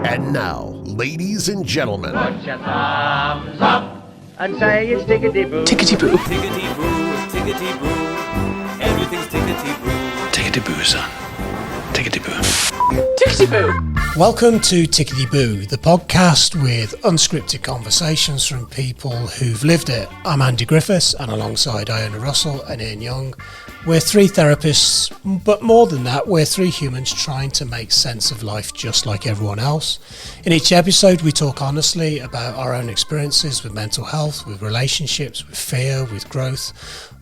And now, ladies and gentlemen, Put your thumbs up and say it's Tickety Boo. Tickety Boo. Tickety Boo, Tickety Boo, everything's Tickety Boo. Tickety Boo, son. Tickety Boo. Tickety Boo. Welcome to Tickety Boo, the podcast with unscripted conversations from people who've lived it. I'm Andy Griffiths, and alongside Iona Russell and Ian Young, we're three therapists, but more than that, we're three humans trying to make sense of life just like everyone else. In each episode, we talk honestly about our own experiences with mental health, with relationships, with fear, with growth,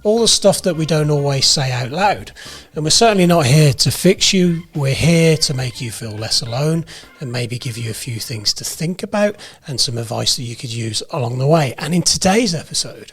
all the stuff that we don't always say out loud. And we're certainly not here to fix you. We're here to make you feel less alone and maybe give you a few things to think about and some advice that you could use along the way. And in today's episode,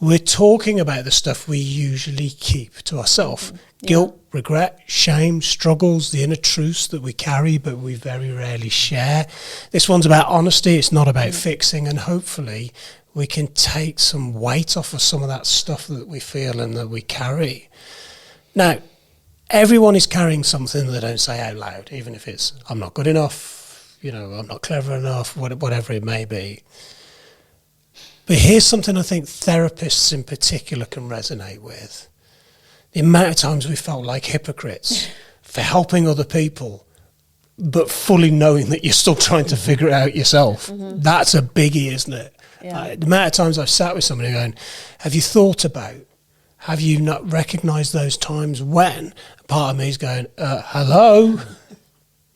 we're talking about the stuff we usually keep to ourselves. Guilt, regret, shame, struggles, the inner truths that we carry but we very rarely share. This one's about honesty. It's not about fixing, and hopefully we can take some weight off of some of that stuff that we feel and that we carry. Now, everyone is carrying something they don't say out loud, even if it's, I'm not good enough, I'm not clever enough, whatever it may be. But here's something I think therapists in particular can resonate with. The amount of times we felt like hypocrites for helping other people, but fully knowing that you're still trying to figure it out yourself. Mm-hmm. That's a biggie, isn't it? Yeah. The amount of times I've sat with somebody going, have you not recognised those times when? Part of me is going, hello?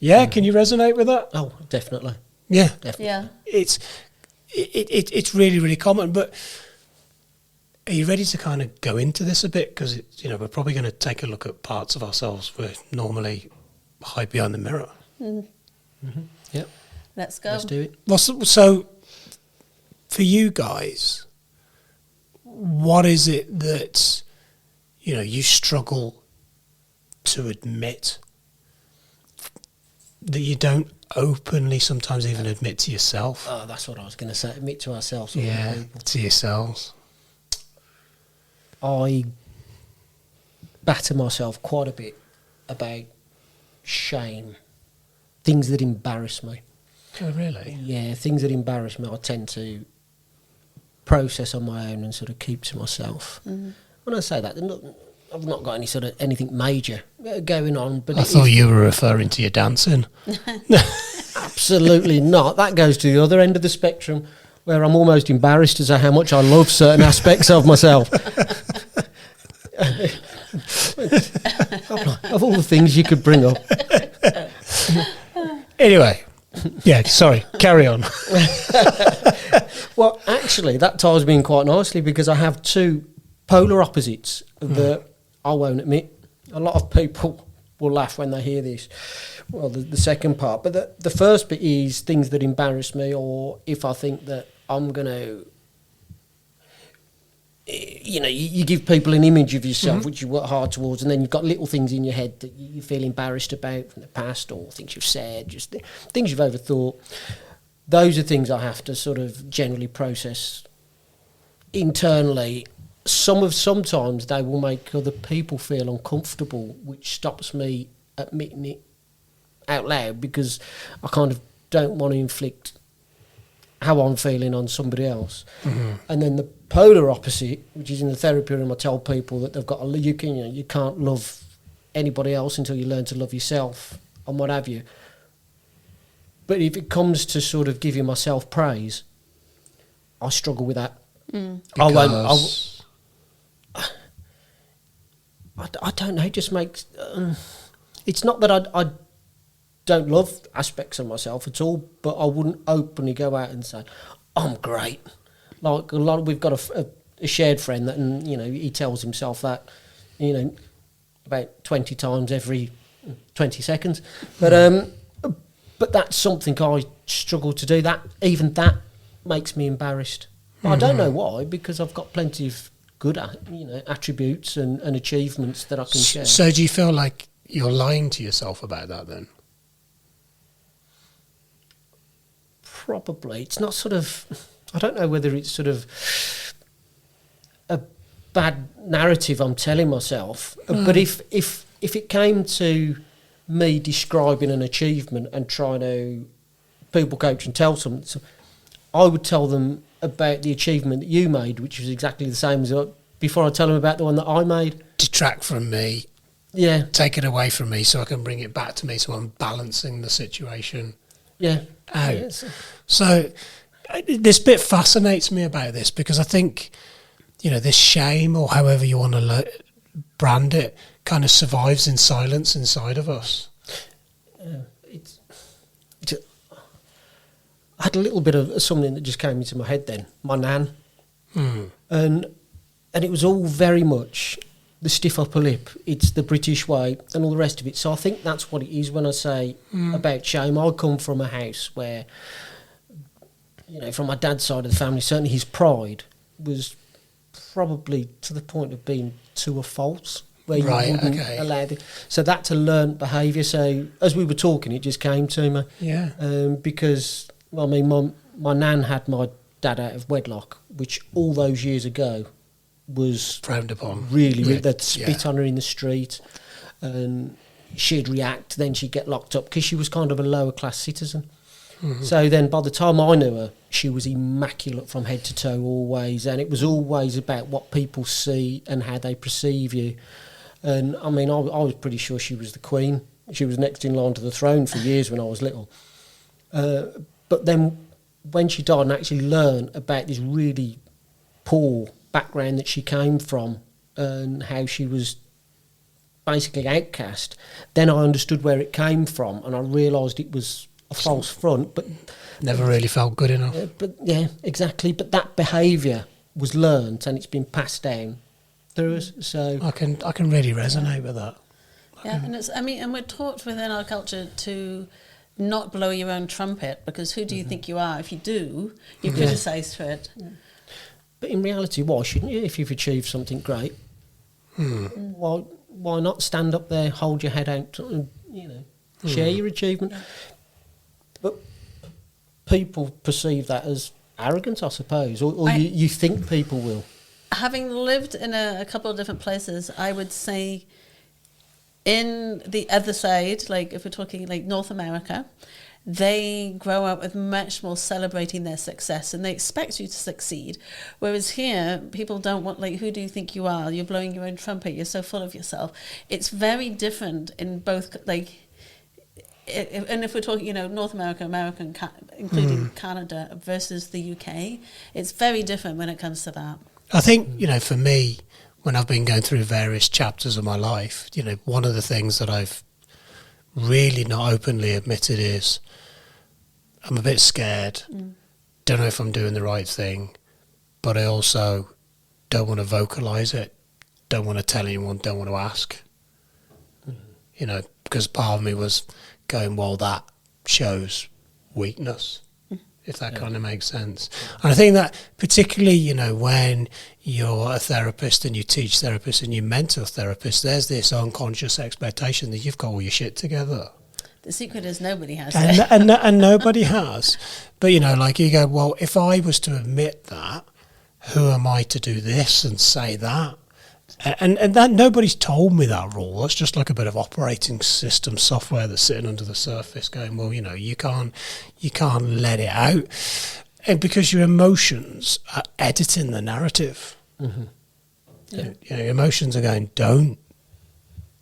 Yeah, can you resonate with that? Oh, definitely. Yeah. Definitely. Yeah. It's really, really common, but are you ready to kind of go into this a bit? Because, we're probably going to take a look at parts of ourselves we normally hide behind the mirror. Mm. Mm-hmm. Yep. Let's go. Let's do it. Well, so for you guys, what is it that, you struggle to admit that you don't openly sometimes even admit to yourself? Oh, that's what I was going to say. Admit to ourselves. Yeah, to yourselves. I batter myself quite a bit about shame, things that embarrass me. Oh, really? Yeah, things that embarrass me I tend to process on my own and sort of keep to myself. Mm. When I say that, I've not got anything major going on. But I thought you were referring to your dancing. Absolutely not. That goes to the other end of the spectrum, where I'm almost embarrassed as to how much I love certain aspects of myself. Of all the things you could bring up. Anyway, yeah, sorry, carry on. Well, actually, that ties me in quite nicely because I have two polar opposites that I won't admit. A lot of people will laugh when they hear this. Well, the second part. But the first bit is things that embarrass me, or if I think that I'm going to... You give people an image of yourself which you work hard towards, and then you've got little things in your head that you feel embarrassed about from the past, or things you've said, just things you've overthought. Those are things I have to sort of generally process internally. Sometimes they will make other people feel uncomfortable, which stops me admitting it out loud because I kind of don't want to inflict how I'm feeling on somebody else. Mm-hmm. And then the polar opposite, which is in the therapy room, I tell people that they've got you can't love anybody else until you learn to love yourself and what have you. But if it comes to sort of giving myself praise, I struggle with that. Mm. I don't know. It just makes. It's not that I don't love aspects of myself at all, but I wouldn't openly go out and say I'm great. Like we've got a shared friend that, and he tells himself that, about 20 times every 20 seconds. But that's something I struggle to do. That makes me embarrassed. I don't know why, because I've got plenty of good attributes and achievements that I can share. So do you feel like you're lying to yourself about that then? Probably. It's not sort of... I don't know whether it's sort of a bad narrative I'm telling myself, but if it came to me describing an achievement and trying to people coach and tell them, so I would tell them about the achievement that you made, which was exactly the same as before I tell them about the one that I made. Detract from me, Yeah, take it away from me so I can bring it back to me, so I'm balancing the situation yeah. out. Yes. So this bit fascinates me about this, because I think, this shame, or however you want to brand it, kind of survives in silence inside of us. It's I had a little bit of something that just came into my head then, my nan. And it was all very much the stiff upper lip, it's the British way and all the rest of it. So I think that's what it is when I say about shame. I come from a house where, from my dad's side of the family, certainly his pride was probably to the point of being to a fault, where you wouldn't allow it. So that's a learned behaviour. So as we were talking, it just came to me. Yeah. Because, I mean, my nan had my dad out of wedlock, which all those years ago was frowned upon. Really, they'd spit on her in the street, and she'd react. Then she'd get locked up because she was kind of a lower class citizen. So then, by the time I knew her, she was immaculate from head to toe, always, and it was always about what people see and how they perceive you. And I mean, I was pretty sure she was the queen. She was next in line to the throne for years when I was little. But then, when she died, and actually learned about this really poor background that she came from and how she was basically outcast, then I understood where it came from, and I realised it was a false front, but never really felt good enough. But yeah, exactly. But that behaviour was learnt, and it's been passed down through us. So I can really resonate with that. Yeah, and and we're taught within our culture to not blow your own trumpet, because who do you think you are? If you do, you're criticised for it. But in reality, why shouldn't you? If you've achieved something great, why not stand up there, hold your head out, and share your achievement? But people perceive that as arrogance, I suppose, or you think people will. Having lived in a couple of different places, I would say in the other side, like if we're talking like North America, they grow up with much more celebrating their success, and they expect you to succeed. Whereas here, people don't want, like, who do you think you are? You're blowing your own trumpet. You're so full of yourself. It's very different in both, like, and if we're talking, North America, including Canada versus the UK, it's very different when it comes to that. I think, for me, when I've been going through various chapters of my life, one of the things that I've really not openly admitted is I'm a bit scared, don't know if I'm doing the right thing, but I also don't want to vocalise it, don't want to tell anyone, don't want to ask, because part of me was going, well, that shows weakness, if that kind of makes sense. And I think that particularly, when you're a therapist and you teach therapists and you mentor therapists, there's this unconscious expectation that you've got all your shit together. The secret is nobody has and, it. and nobody has. But, like you go, well, if I was to admit that, who am I to do this and say that? And that nobody's told me that rule. That's just like a bit of operating system software that's sitting under the surface going, well, you can't let it out. And because your emotions are editing the narrative. Your emotions are going, don't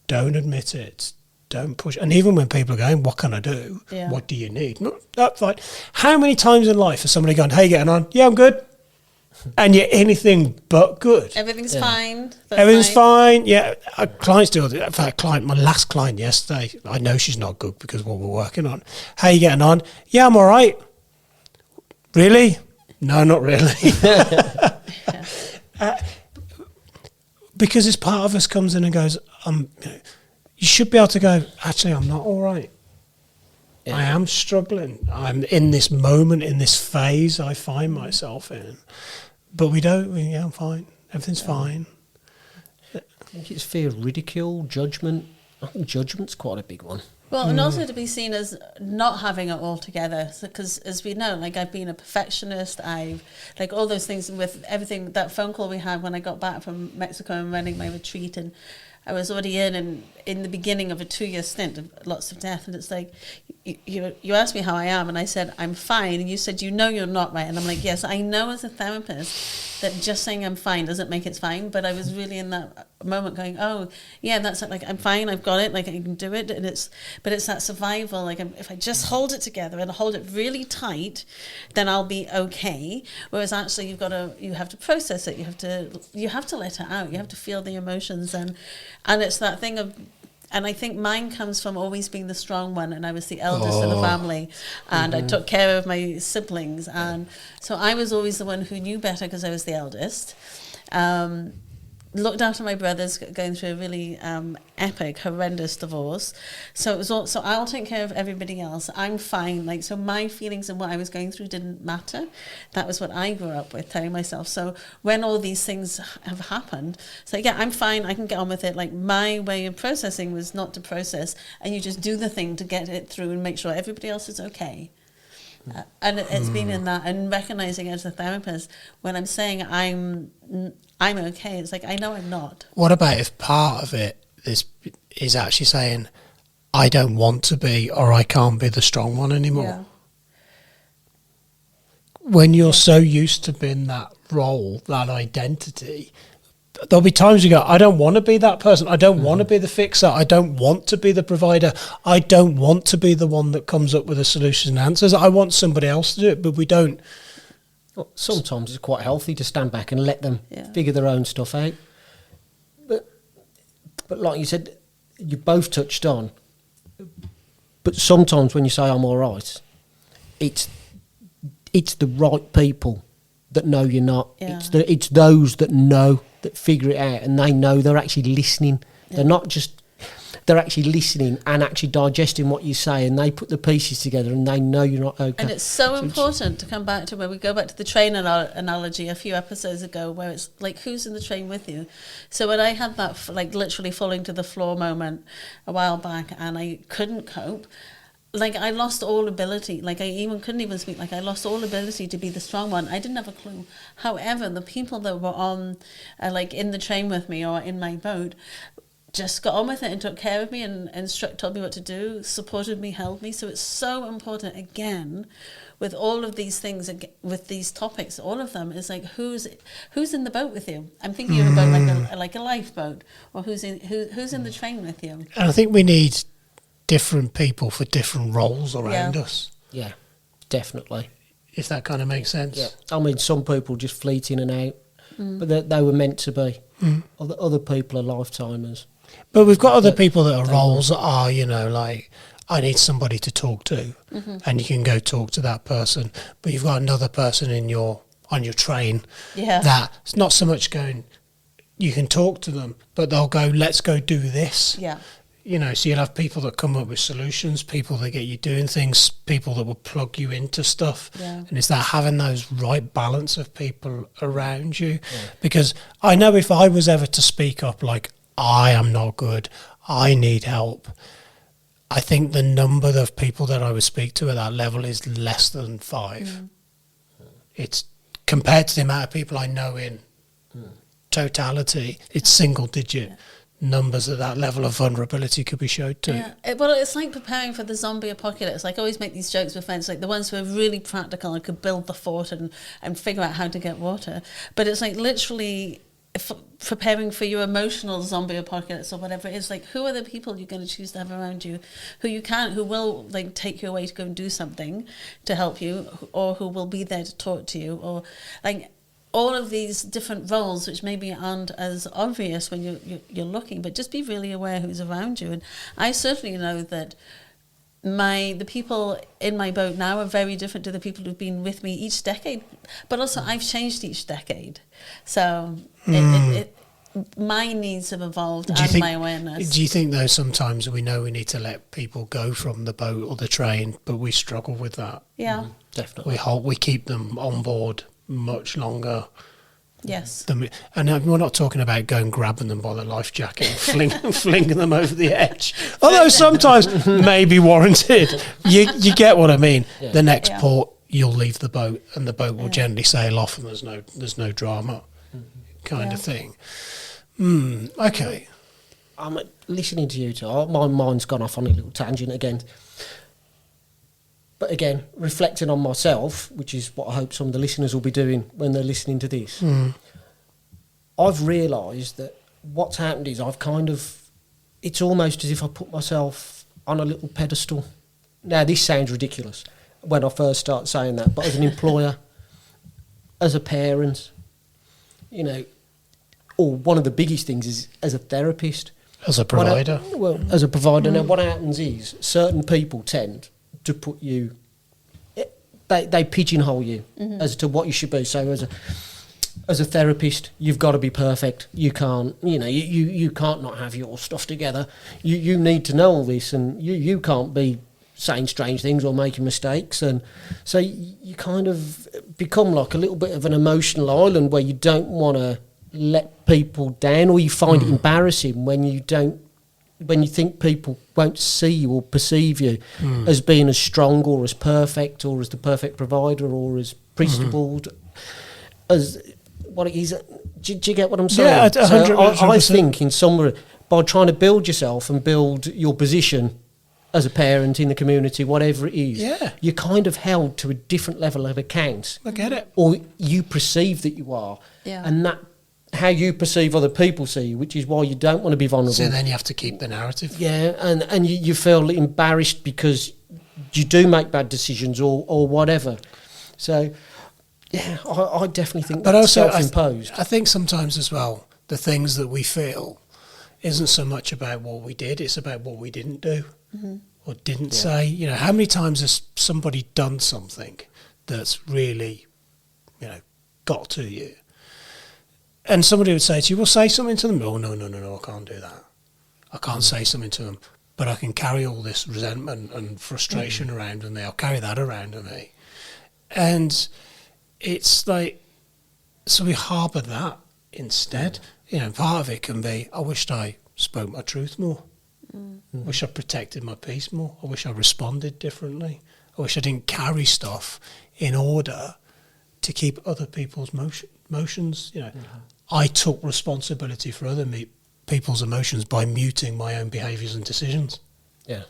admit it. Don't push. And even when people are going, what can I do? Yeah. What do you need? No, fine. How many times in life has somebody gone, hey, getting on? Yeah, I'm good. And you're anything but good. Everything's fine. Everything's fine. Yeah, clients do. In fact, my last client yesterday, I know she's not good because of what we're working on. How you getting on? Yeah, I'm all right. Really? No, not really. Because it's part of us comes in and goes, you should be able to go, actually, I'm not all right. I am struggling. I'm in this moment, in this phase I find myself in. But we don't, I'm fine. Everything's fine. I think it's fear of ridicule, judgment. I think judgment's quite a big one. Well, and also to be seen as not having it all together. Because as we know, like, I've been a perfectionist. I've, like, all those things with everything, that phone call we had when I got back from Mexico and running my retreat, and I was already in, and in the beginning of a 2-year stint of lots of death, and it's like, you asked me how I am, and I said, I'm fine, and you said, you're not right, and I'm like, yes, I know as a therapist that just saying I'm fine doesn't make it fine, but I was really in that moment going, oh, yeah, that's it, like, I'm fine, I've got it, like, I can do it, and it's that survival, like, if I just hold it together and hold it really tight, then I'll be okay, whereas actually you have to process it, you have to let it out, you have to feel the emotions, and it's that thing of, and I think mine comes from always being the strong one, and I was the eldest in the family, and I took care of my siblings, and so I was always the one who knew better because I was the eldest. Looked after my brothers going through a really epic, horrendous divorce. So it was all, so I'll take care of everybody else. I'm fine. Like, so my feelings and what I was going through didn't matter. That was what I grew up with, telling myself. So when all these things have happened, it's like, yeah, I'm fine. I can get on with it. Like, my way of processing was not to process, and you just do the thing to get it through and make sure everybody else is okay. And it's been in that, and recognizing as a therapist, when I'm saying I'm okay, it's like, I know I'm not. What about if part of it is actually saying, I don't want to be, or I can't be the strong one anymore? Yeah. When you're so used to being that role, that identity, there'll be times you go, I don't want to be that person. I don't want to be the fixer. I don't want to be the provider. I don't want to be the one that comes up with the solutions and answers. I want somebody else to do it, but we don't. Well, sometimes it's quite healthy to stand back and let them figure their own stuff out. But like you said, you both touched on, but sometimes when you say I'm all right, it's the right people that know you're not. Yeah. It's those that know, that figure it out, and they know, they're actually listening. Yeah. They're actually listening and actually digesting what you say, and they put the pieces together and they know you're not okay. And it's so important to come back to where we go back to the train analogy a few episodes ago, where it's like, who's in the train with you? So when I had that like literally falling to the floor moment a while back, and I couldn't cope, like, I lost all ability. Like, I couldn't even speak. Like, I lost all ability to be the strong one. I didn't have a clue. However, the people that were on, like, in the train with me or in my boat, just got on with it and took care of me and told me what to do, supported me, held me. So it's so important, again, with all of these things, with these topics, all of them, is like, who's in the boat with you? I'm thinking of a boat like a lifeboat, or who's in the train with you. And I think we need different people for different roles around us. Yeah, definitely. If that kind of makes sense. Yeah. I mean, some people just fleet in and out, but they were meant to be. Other people are lifetimers. But we've got other people that are roles that are, like, I need somebody to talk to, and you can go talk to that person. But you've got another person on your train that it's not so much going, you can talk to them, but they'll go, let's go do this. Yeah. So you'll have people that come up with solutions, people that get you doing things, people that will plug you into stuff. Yeah. And it's that having those right balance of people around you. Yeah. Because I know if I was ever to speak up, like, I am not good, I need help, I think the number of people that I would speak to at that level is less than 5. It's compared to the amount of people I know in totality, it's single digit. Numbers at that level of vulnerability could be showed to. Yeah. Well, it's like preparing for the zombie apocalypse. Like, I always make these jokes with friends, like the ones who are really practical and could build the fort and figure out how to get water. But it's like literally preparing for your emotional zombie apocalypse or whatever it is. Like, who are the people you're going to choose to have around you who will like take you away to go and do something to help you, or who will be there to talk to you, or like all of these different roles, which maybe aren't as obvious when you're looking, but just be really aware who's around you. And I certainly know that the people in my boat now are very different to the people who've been with me each decade, but also I've changed each decade. So my needs have evolved and my awareness. Do you think, though, sometimes we know we need to let people go from the boat or the train, but we struggle with that? Yeah. Definitely. We keep them on board much longer. Yes. And we're not talking about going grabbing them by the life jacket and flinging them over the edge. Although sometimes may be warranted. You get what I mean. Yeah. The next port, you'll leave the boat and the boat will gently sail off, and there's no drama kind of thing. Okay. I'm listening to you two. My mind's gone off on a little tangent again. But again, reflecting on myself, which is what I hope some of the listeners will be doing when they're listening to this, I've realised that what's happened is it's almost as if I put myself on a little pedestal. Now, this sounds ridiculous when I first start saying that, but as an employer, as a parent, or one of the biggest things is as a therapist. As a provider. As a provider. Now, what happens is certain people tend to put you, they pigeonhole you as to what you should be. So as a therapist, you've got to be perfect. You can't, you can't not have your stuff together. You need to know all this, and you can't be saying strange things or making mistakes. And so you kind of become like a little bit of an emotional island where you don't want to let people down, or you find it embarrassing when you think people won't see you or perceive you as being as strong or as perfect or as the perfect provider or as principled as what it is. Do you get what I'm saying? Yeah, 100%. I think in some, by trying to build yourself and build your position as a parent in the community, whatever it is, you're kind of held to a different level of account. I get it. Or you perceive that you are. Yeah. And that how you perceive other people see you, which is why you don't want to be vulnerable. So then you have to keep the narrative. Yeah, and you feel embarrassed because you do make bad decisions or whatever. So, yeah, I definitely think but that's also self-imposed. I think sometimes as well, the things that we feel isn't so much about what we did, it's about what we didn't do or didn't say. How many times has somebody done something that's really, got to you? And somebody would say to you, well, say something to them. Oh, no, I can't do that. I can't say something to them. But I can carry all this resentment and frustration around with me. I'll carry that around with me. And it's like, so we harbour that instead. Part of it can be, I wished I spoke my truth more. I wish I protected my peace more. I wish I responded differently. I wish I didn't carry stuff in order to keep other people's emotions. I took responsibility for other people's emotions by muting my own behaviours and decisions. Yeah.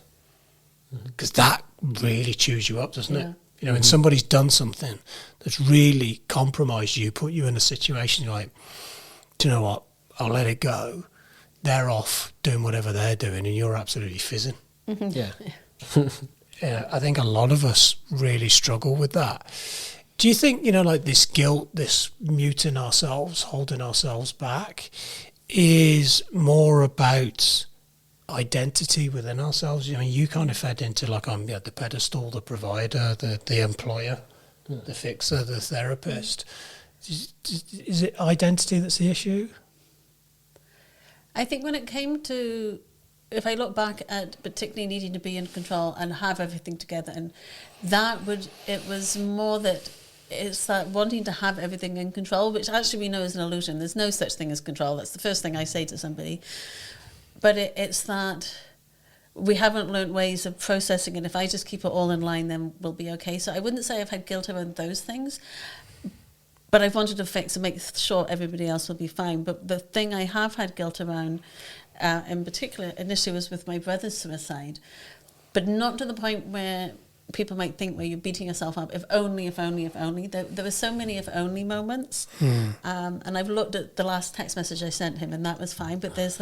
Because that really chews you up, doesn't it? When somebody's done something that's really compromised you, put you in a situation, you're like, do you know what? I'll let it go. They're off doing whatever they're doing and you're absolutely fizzing. Yeah. I think a lot of us really struggle with that. Do you think, like this guilt, this muting ourselves, holding ourselves back, is more about identity within ourselves? You kind of fed into like I'm the pedestal, the provider, the employer, the fixer, the therapist. Is it identity that's the issue? I think when it came to, if I look back at particularly needing to be in control and have everything together, and it was more that it's that wanting to have everything in control, which actually we know is an illusion. There's no such thing as control. That's the first thing I say to somebody. But it's that we haven't learned ways of processing it. If I just keep it all in line, then we'll be okay. So I wouldn't say I've had guilt around those things, but I've wanted to fix and make sure everybody else will be fine. But the thing I have had guilt around, in particular, initially was with my brother's suicide, but not to the point where people might think where you're beating yourself up, if only. There were so many if only moments. And I've looked at the last text message I sent him, and that was fine. But there's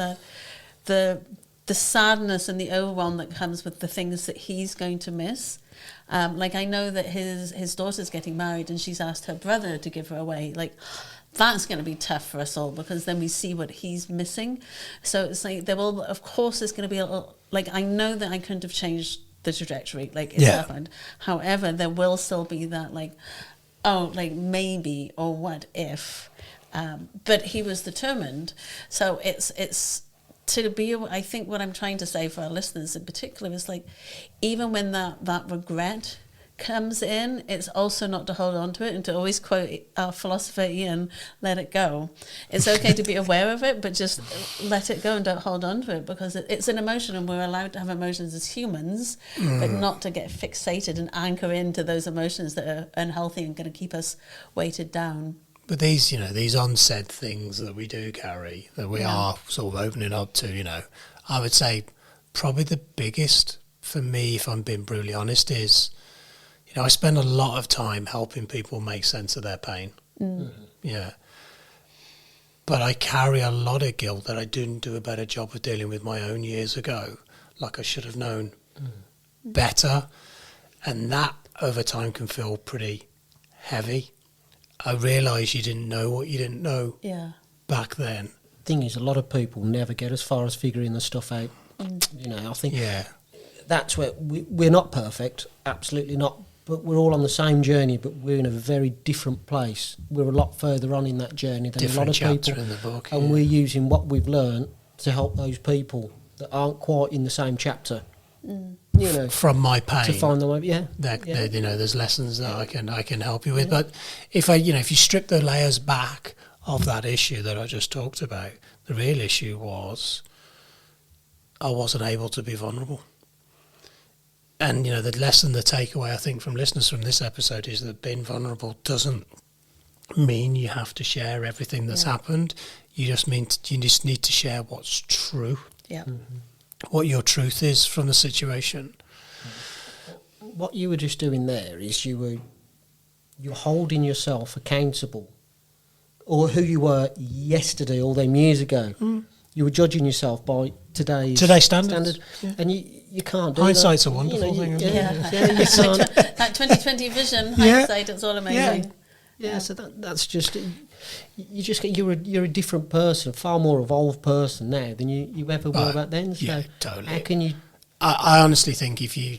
the sadness and the overwhelm that comes with the things that he's going to miss. Like I know that his daughter's getting married and she's asked her brother to give her away. Like that's going to be tough for us all because then we see what he's missing. So it's like of course there's going to be a little, like I know that I couldn't have changed the trajectory, like it's happened. However, there will still be that like, oh, like maybe or what if. But he was determined. So it's to be, I think what I'm trying to say for our listeners in particular is like, even when that regret comes in, it's also not to hold on to it and to always quote our philosopher Ian, let it go. It's okay to be aware of it, but just let it go and don't hold on to it because it's an emotion and we're allowed to have emotions as humans, but not to get fixated and anchor into those emotions that are unhealthy and going to keep us weighted down. But these, these unsaid things that we do carry, that we are sort of opening up to, I would say probably the biggest for me, if I'm being brutally honest, is, I spend a lot of time helping people make sense of their pain. Yeah. But I carry a lot of guilt that I didn't do a better job of dealing with my own years ago. Like I should have known better. And that over time can feel pretty heavy. I realise you didn't know what you didn't know back then. Thing is, a lot of people never get as far as figuring the stuff out. I think that's where we're not perfect, absolutely not. But we're all on the same journey, but we're in a very different place. We're a lot further on in that journey than Different a lot of chapter people. in the book, and we're using what we've learned to help those people that aren't quite in the same chapter. From my pain, to find the way. There's lessons that I can help you with. But if if you strip the layers back of that issue that I just talked about, the real issue was I wasn't able to be vulnerable. And, the lesson, the takeaway, I think, from listeners from this episode is that being vulnerable doesn't mean you have to share everything that's happened. You just need to share what's true. Yeah. What your truth is from the situation. What you were just doing there is you're holding yourself accountable, or who you were yesterday, all them years ago. You were judging yourself by today's standard. And you can't do Hindsight's that. a wonderful thing, isn't it? You can't. That 2020 vision, hindsight, it's all amazing. Yeah, so that's just you're a different person, a far more evolved person now than you ever were back then. So totally. how can you? I honestly think if you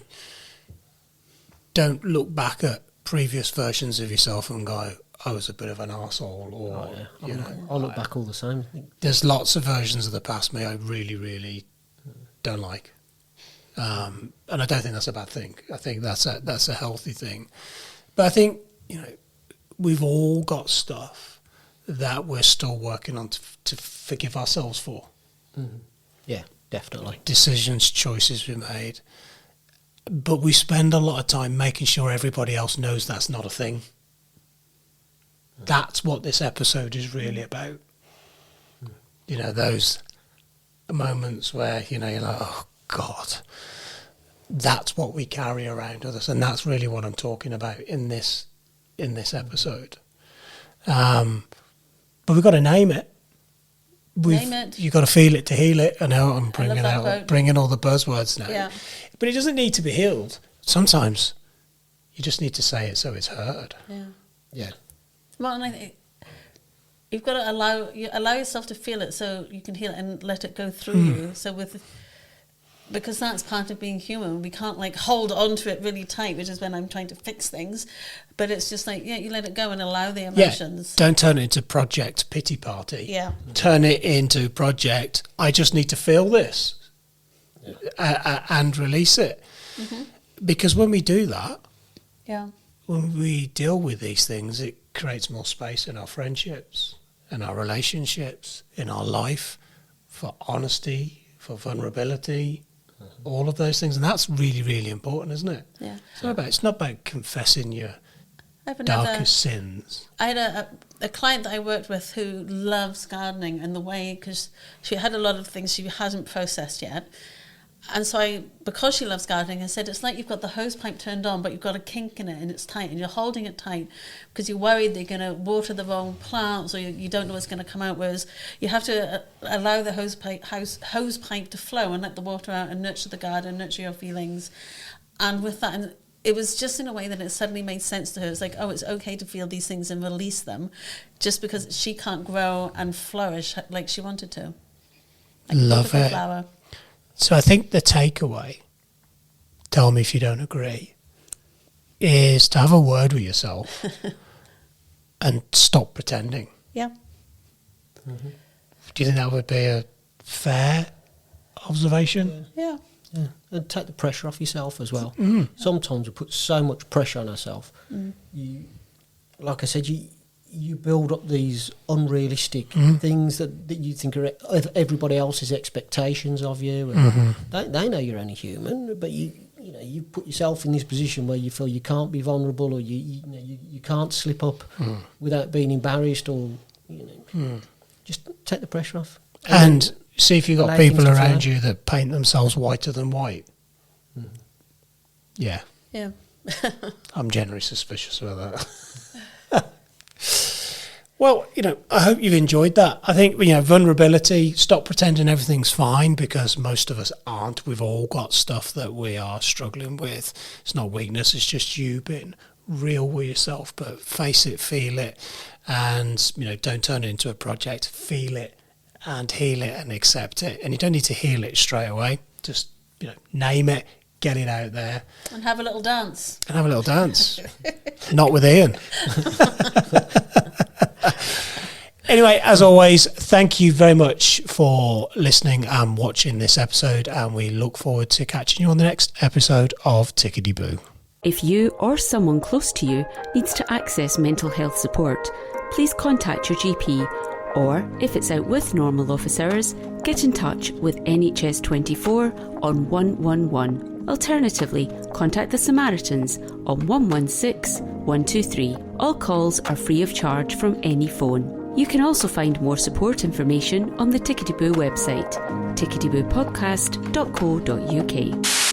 don't look back at previous versions of yourself and go, I was a bit of an arsehole, or I'll look back all the same. There's lots of versions of the past me I really, really don't like, and I don't think that's a bad thing. I think that's a healthy thing. But I think we've all got stuff that we're still working on to forgive ourselves for. Yeah, definitely. Decisions, choices we made, but we spend a lot of time making sure everybody else knows that's not a thing. That's what this episode is really about. Those moments where, you're like, oh, God, that's what we carry around with us. And that's really what I'm talking about in this episode. But we've got to name it. Name it. You've got to feel it to heal it. I know I'm quote. bringing all the buzzwords now. Yeah. But it doesn't need to be healed. Sometimes you just need to say it so it's heard. Yeah. Yeah. Well, and I think you've got to allow yourself to feel it so you can heal it and let it go through you. So because that's part of being human. We can't hold on to it really tight, which is when I'm trying to fix things. But it's just you let it go and allow the emotions. Yeah. Don't turn it into project pity party. Yeah. Turn it into project, I just need to feel this and release it. Because when we do that, when we deal with these things, it creates more space in our friendships, in our relationships, in our life, for honesty, for vulnerability, all of those things. And that's really, really important, isn't it? Yeah. It's not about confessing your darkest sins. I had a client that I worked with who loves gardening, and because she had a lot of things she hasn't processed yet. And so because she loves gardening, I said, it's like you've got the hose pipe turned on, but you've got a kink in it and it's tight, and you're holding it tight because you're worried that you're going to water the wrong plants, or you don't know what's going to come out. Whereas you have to allow the hose pipe to flow and let the water out and nurture the garden, nurture your feelings. And with that, and it was just in a way that it suddenly made sense to her. It's like, oh, it's okay to feel these things and release them, just because she can't grow and flourish like she wanted to. Love it. Flower. So I think the takeaway, tell me if you don't agree, is to have a word with yourself and stop pretending. Yeah. Do you think that would be a fair observation? Yeah. Yeah. And take the pressure off yourself as well. Sometimes we put so much pressure on ourselves. Like I said, you build up these unrealistic things that you think are everybody else's expectations of you. And they know you're only human, but you you put yourself in this position where you feel you can't be vulnerable, or you can't slip up without being embarrassed, or just take the pressure off. And see if you've got allow people things to around flow. you that paint themselves whiter than white. Yeah, Yeah. I'm generally suspicious about that. Well, I hope you've enjoyed that. I think, vulnerability, stop pretending everything's fine, because most of us aren't. We've all got stuff that we are struggling with. It's not weakness, it's just you being real with yourself, but face it, feel it, and, don't turn it into a project. Feel it and heal it and accept it. And you don't need to heal it straight away. Just, name it, get it out there. And have a little dance. Not with Ian. Anyway, as always, thank you very much for listening and watching this episode, and we look forward to catching you on the next episode of Tickety Boo. If you or someone close to you needs to access mental health support, please contact your GP, or if it's out with normal office hours, get in touch with NHS 24 on 111. Alternatively, contact the Samaritans on 116 123. All calls are free of charge from any phone. You can also find more support information on the Tickety Boo website, ticketyboopodcast.co.uk.